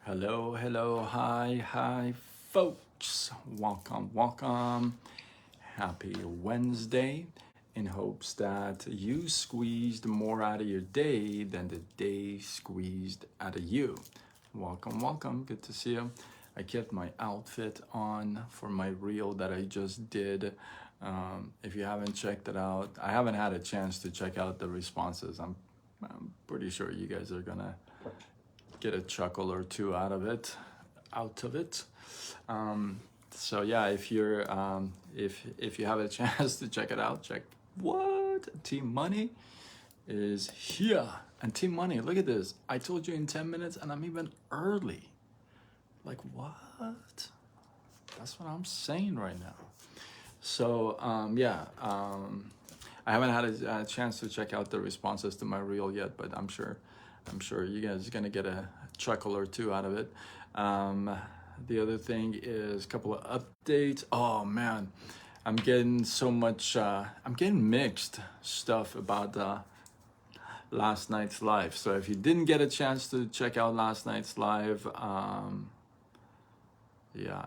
Hello, hello, hi, folks. Welcome. Happy Wednesday. In hopes that you squeezed more out of your day than the day squeezed out of you. Welcome. Good to see you. I kept my outfit on for my reel that I just did. If you haven't checked it out, I haven't had a chance to check out the responses. I'm pretty sure you guys are gonna get a chuckle or two out of it. Um, so yeah, if you have a chance to check it out, check what Team Money is here. And Team Money, look at this. I told you in 10 minutes, and I'm even early. Like what? That's what I'm saying right now. So I haven't had a chance to check out the responses to my reel yet, but I'm sure you guys are gonna get a chuckle or two out of it. The other thing is a couple of updates. Oh man, I'm getting so much. I'm getting mixed stuff about last night's live. So if you didn't get a chance to check out last night's live,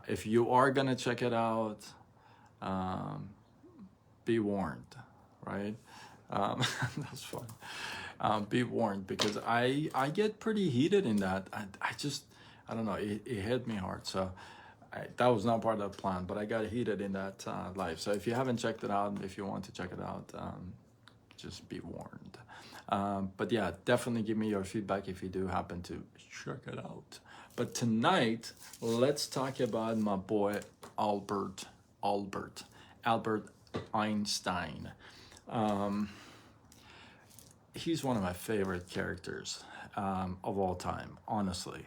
if you are gonna check it out, be warned, right? That's fun. Be warned, because I get pretty heated in that. I don't know, it hit me hard. So that was not part of the plan, but I got heated in that live. So if you haven't checked it out, if you want to check it out, just be warned. But yeah, definitely give me your feedback if you do happen to check it out. But tonight, let's talk about my boy Albert Einstein. He's one of my favorite characters of all time, honestly.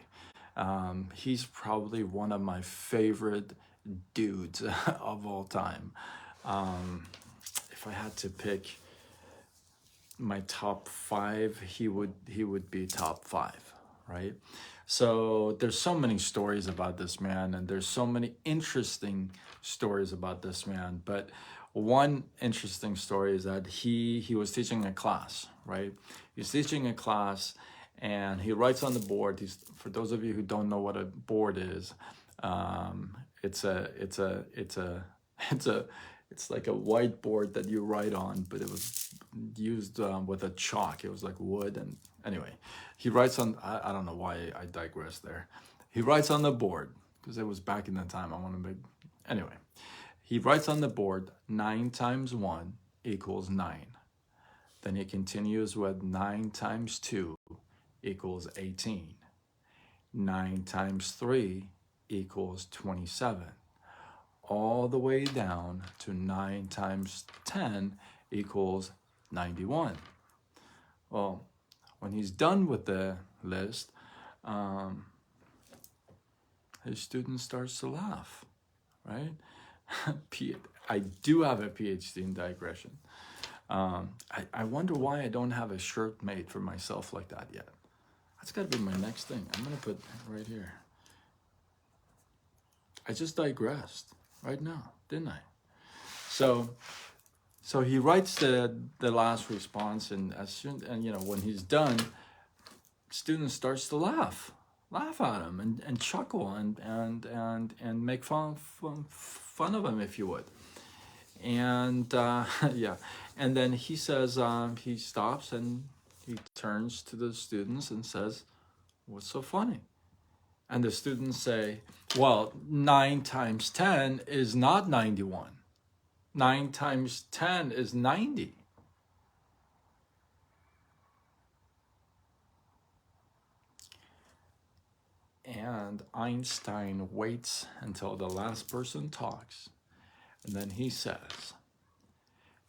He's probably one of my favorite dudes of all time. If I had to pick my top five, he would be top five, right? So there's so many stories about this man, and there's so many interesting stories about this man. But one interesting story is that he was teaching a class, right? He's teaching a class, and he writes on the board. For those of you who don't know what a board is, it's like a whiteboard that you write on, but it was used with a chalk. It was like wood. And anyway, he writes on, I don't know why I digress there. He writes on the board, because it was back in the time. Anyway, he writes on the board 9 times 1 equals 9. Then he continues with 9 times 2 equals 18. 9 times 3 equals 27. All the way down to 9 times 10 equals 91. Well, when he's done with the list, his student starts to laugh, right? I do have a PhD in digression. I wonder why I don't have a shirt made for myself like that yet. That's got to be my next thing. I'm going to put right here. I just digressed right now, didn't I? So he writes the last response, and when he's done, student starts to laugh at him and chuckle and make fun of him, if you would. And and then he says, he stops and he turns to the students and says, "What's so funny?" And the students say, "Well, 9 times 10 is not 91. 9 times 10 is 90. And Einstein waits until the last person talks. And then he says,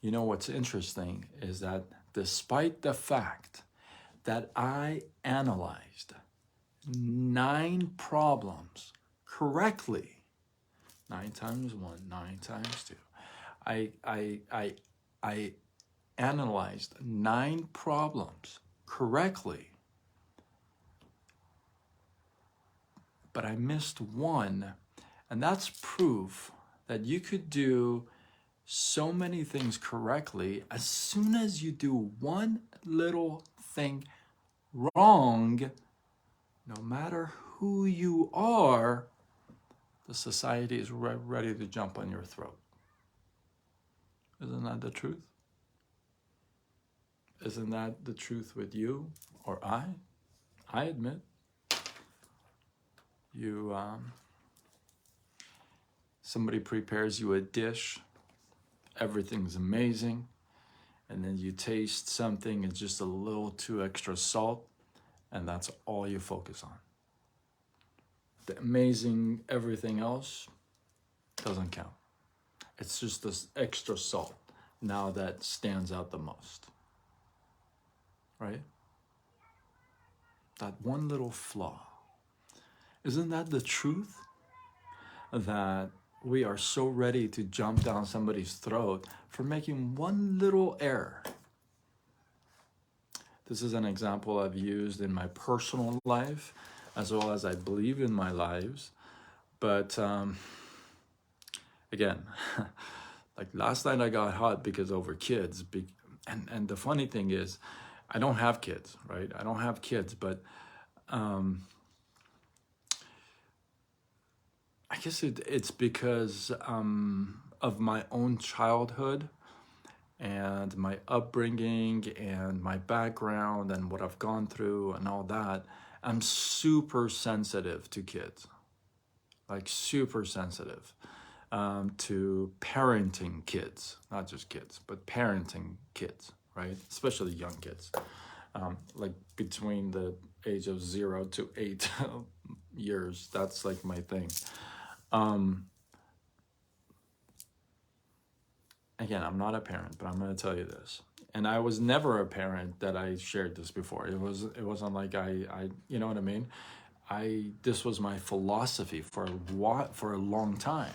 "You know what's interesting is that despite the fact that I analyzed 9 problems correctly, 9 times 1, 9 times 2, I analyzed 9 problems correctly, but I missed one, and that's proof that you could do so many things correctly. As soon as you do one little thing wrong, no matter who you are, the society is ready to jump on your throat. Isn't that the truth? Isn't that the truth with you or I? I admit. You, somebody prepares you a dish, everything's amazing, and then you taste something, it's just a little too extra salt, and that's all you focus on. The amazing everything else doesn't count. It's just this extra salt now that stands out the most, right? That one little flaw. Isn't that the truth? That we are so ready to jump down somebody's throat for making one little error. This is an example I've used in my personal life, as well as I believe in my lives. But again, like last night I got hot because over kids. And the funny thing is, I don't have kids, right? I don't have kids, but I guess it's because of my own childhood and my upbringing and my background and what I've gone through and all that. I'm super sensitive to kids, like super sensitive to parenting kids, not just kids, but parenting kids, right? Especially young kids, like between the age of 0 to 8 years. That's like my thing. Again, I'm not a parent, but I'm going to tell you this. And I was never a parent that I shared this before. It wasn't like I you know what I mean? This was my philosophy for a long time.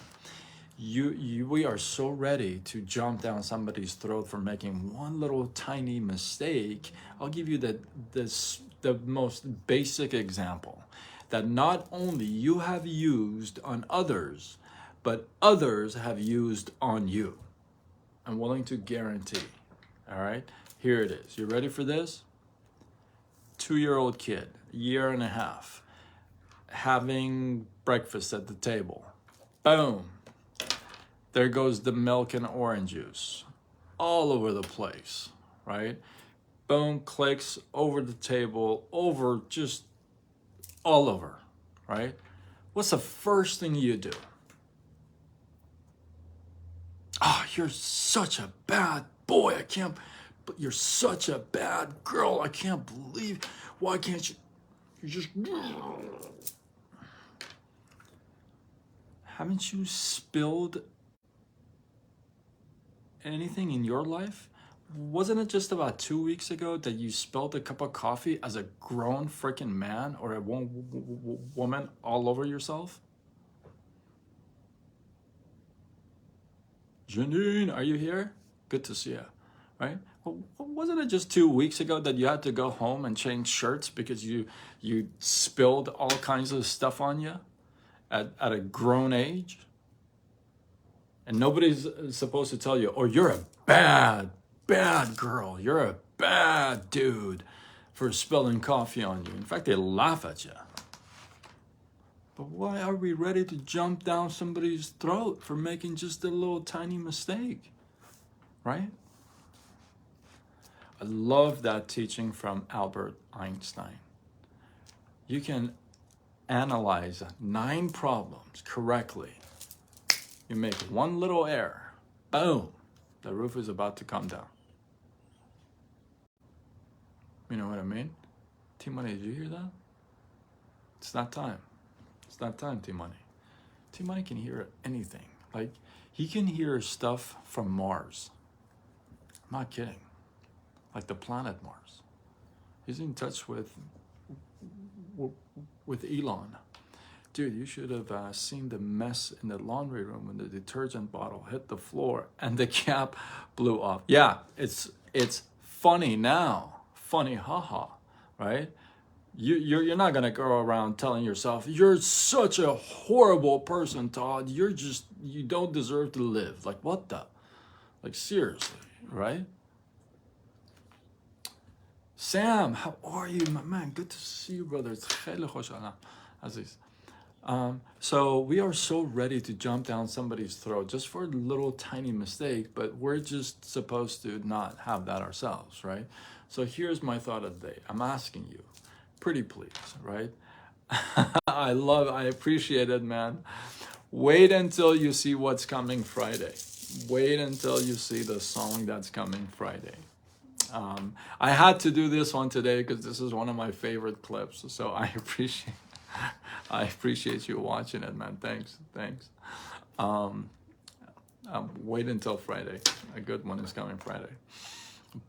We are so ready to jump down somebody's throat for making one little tiny mistake. I'll give you the most basic example that not only you have used on others, but others have used on you. I'm willing to guarantee. All right, here it is. You ready for this? 2-year-old kid, 1.5 years, having breakfast at the table. Boom. There goes the milk and orange juice all over the place, right? Boom, clicks over the table, over just all over, right? What's the first thing you do? Oh, you're such a bad boy. But you're such a bad girl. I can't believe, why can't you just, haven't you spilled anything in your life? Wasn't it just about 2 weeks ago that you spilled a cup of coffee as a grown freaking man or a woman all over yourself? Janine, are you here? Good to see you, right? Well, wasn't it just 2 weeks ago that you had to go home and change shirts because you spilled all kinds of stuff on you at a grown age? And nobody's supposed to tell you, oh, you're a bad girl. You're a bad dude for spilling coffee on you. In fact, they laugh at you. But why are we ready to jump down somebody's throat for making just a little tiny mistake, right? I love that teaching from Albert Einstein. You can analyze 9 problems correctly. You make one little error, boom, the roof is about to come down. You know what I mean? T-Money, did you hear that? It's not time. It's not time, T-Money. T-Money can hear anything. Like, he can hear stuff from Mars. I'm not kidding. Like the planet Mars. He's in touch with Elon. Dude, you should have seen the mess in the laundry room when the detergent bottle hit the floor and the cap blew off. Yeah, it's funny now. Funny, haha, right? You're not gonna go around telling yourself, you're such a horrible person, Todd. You don't deserve to live. Like, what the? Like, seriously, right? Sam, how are you, my man? Good to see you, brother. It's خیلی خوشحالم عزیز. So we are so ready to jump down somebody's throat just for a little tiny mistake, but we're just supposed to not have that ourselves, right? So here's my thought of the day. I'm asking you, pretty please, right? I appreciate it, man. Wait until you see what's coming Friday. Wait until you see the song that's coming Friday. I had to do this one today because this is one of my favorite clips. So I appreciate you watching it, man. Thanks. Wait until Friday. A good one is coming Friday.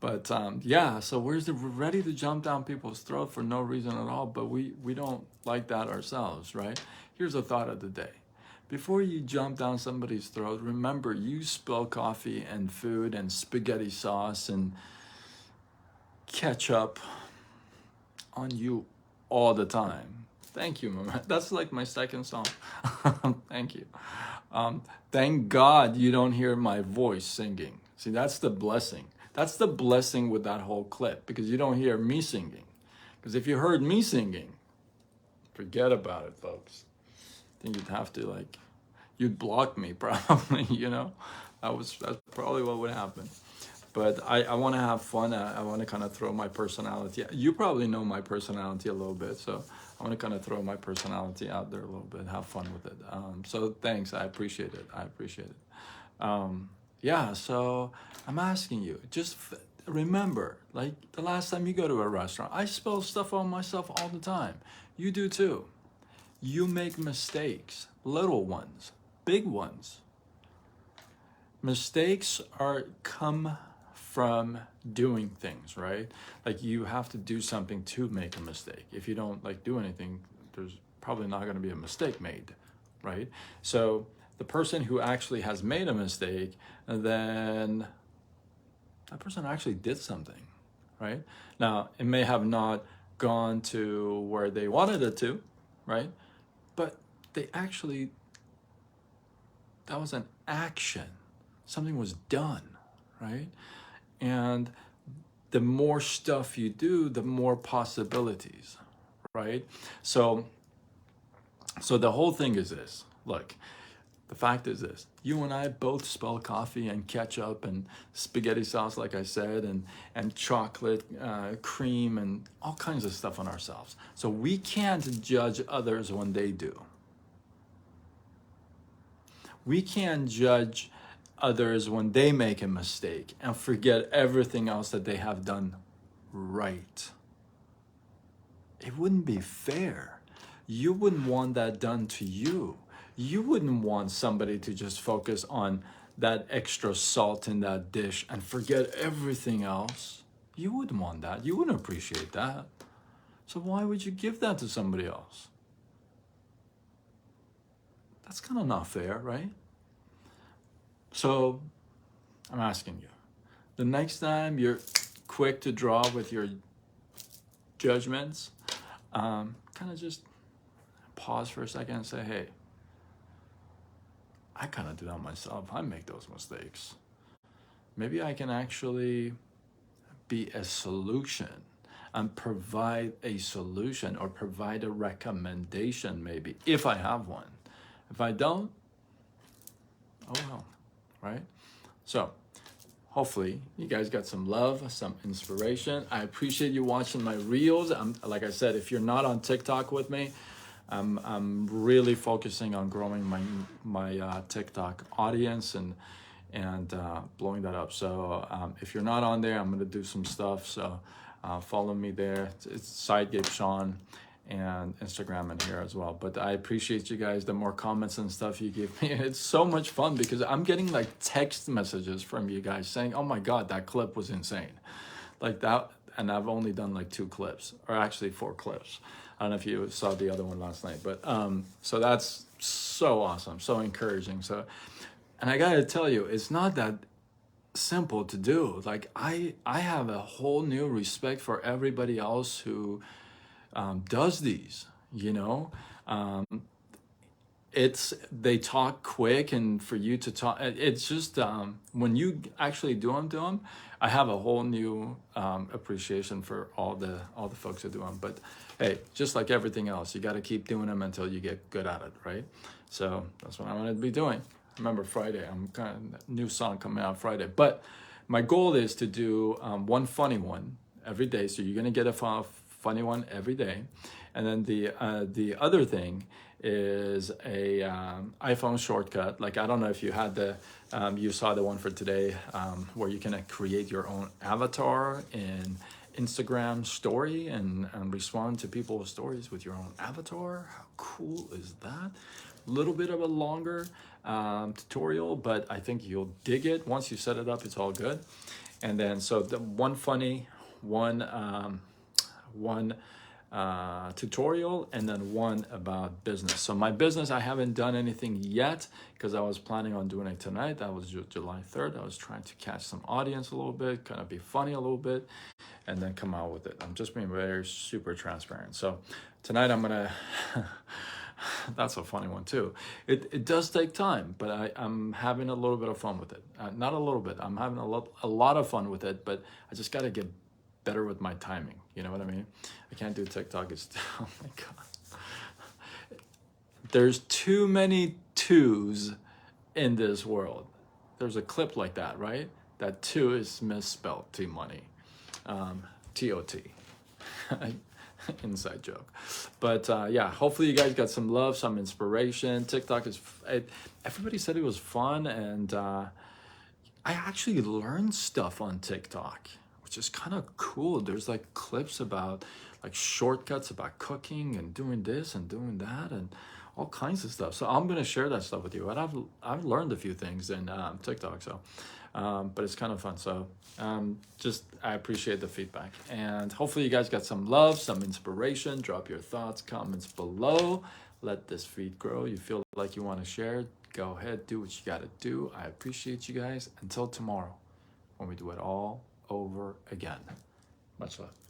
But yeah, so we're ready to jump down people's throat for no reason at all, but we don't like that ourselves, right? Here's a thought of the day. Before you jump down somebody's throat, remember you spill coffee and food and spaghetti sauce and ketchup on you all the time. Thank you, Mama. That's like my second song. Thank you. Thank God you don't hear my voice singing. See, that's the blessing. That's the blessing with that whole clip, because you don't hear me singing. Because if you heard me singing, forget about it, folks. I think you'd have to you'd block me probably, you know? That's probably what would happen. But I want to have fun. I want to kind of throw my personality. You probably know my personality a little bit, so I want to kind of throw my personality out there a little bit, have fun with it. So thanks, I appreciate it. Yeah, so I'm asking you, just remember, like the last time you go to a restaurant, I spill stuff on myself all the time. You do too. You make mistakes, little ones, big ones. Mistakes come from doing things, right? Like you have to do something to make a mistake. If you don't do anything, there's probably not going to be a mistake made, right? So the person who actually has made a mistake, then that person actually did something, right? Now, it may have not gone to where they wanted it to, right? But that was an action. Something was done, right? And the more stuff you do, the more possibilities, right? So the whole thing is this. Look, the fact is this. You and I both spill coffee and ketchup and spaghetti sauce, like I said, and chocolate, cream, and all kinds of stuff on ourselves. So we can't judge others when they do. We can't judge others when they make a mistake and forget everything else that they have done right. It wouldn't be fair. You wouldn't want that done to you. You wouldn't want somebody to just focus on that extra salt in that dish and forget everything else. You wouldn't want that. You wouldn't appreciate that. So why would you give that to somebody else? That's kind of not fair, right? So I'm asking you, the next time you're quick to draw with your judgments, kind of just pause for a second and say, hey, I kind of do that myself. I make those mistakes. Maybe I can actually be a solution and provide a solution or provide a recommendation, maybe, if I have one. If I don't, oh well, right? So hopefully you guys got some love, some inspiration. I appreciate you watching my reels. Like I said, if you're not on TikTok with me, I'm really focusing on growing my TikTok audience and blowing that up. So if you're not on there, I'm gonna do some stuff. So follow me there. It's Sidegape Sean, and Instagram in here as well. But I appreciate you guys. The more comments and stuff you give me, it's so much fun because I'm getting text messages from you guys saying, "Oh my God, that clip was insane," like that. And I've only done 2 clips, or actually 4 clips. I don't know if you saw the other one last night, but so that's so awesome, so encouraging. So, and I gotta tell you, it's not that simple to do. I have a whole new respect for everybody else who does these. they talk quick, and for you to talk, it's just when you actually do them, I have a whole new appreciation for all the folks who do them. But hey, just like everything else, you got to keep doing them until you get good at it, right? So that's what I'm going to be doing. Remember Friday, I'm kind of new song coming out Friday, but my goal is to do one funny one every day. So you're going to get a funny one every day, and then the other thing is a iPhone shortcut. Like, I don't know if you had you saw the one for today, where you can create your own avatar in Instagram story and respond to people's stories with your own avatar. How cool is that? A little bit of a longer tutorial, but I think you'll dig it. Once you set it up, it's all good. And then, so the one funny, one tutorial, and then one about business. So my business, I haven't done anything yet because I was planning on doing it tonight. That was July 3rd. I was trying to catch some audience a little bit, kind of be funny a little bit, and then come out with it. I'm just being very super transparent. So tonight I'm gonna that's a funny one too. It does take time, but I'm having a little bit of fun with it. Not a little bit, I'm having a lot of fun with it, but I just got to get better with my timing. You know what I mean? I can't do TikTok. It's, oh my God. There's too many twos in this world. There's a clip like that, right? That two is misspelled, T-money. T-O-T. Inside joke. But yeah, hopefully you guys got some love, some inspiration. TikTok is, everybody said it was fun, and I actually learned stuff on TikTok, which is kind of cool. There's like clips about like shortcuts about cooking and doing this and doing that and all kinds of stuff. So I'm gonna share that stuff with you. And I've learned a few things in TikTok. So, but it's kind of fun. So I appreciate the feedback, and hopefully you guys got some love, some inspiration. Drop your thoughts, comments below. Let this feed grow. You feel like you want to share, go ahead, do what you got to do. I appreciate you guys. Until tomorrow, when we do it all over again. Much love.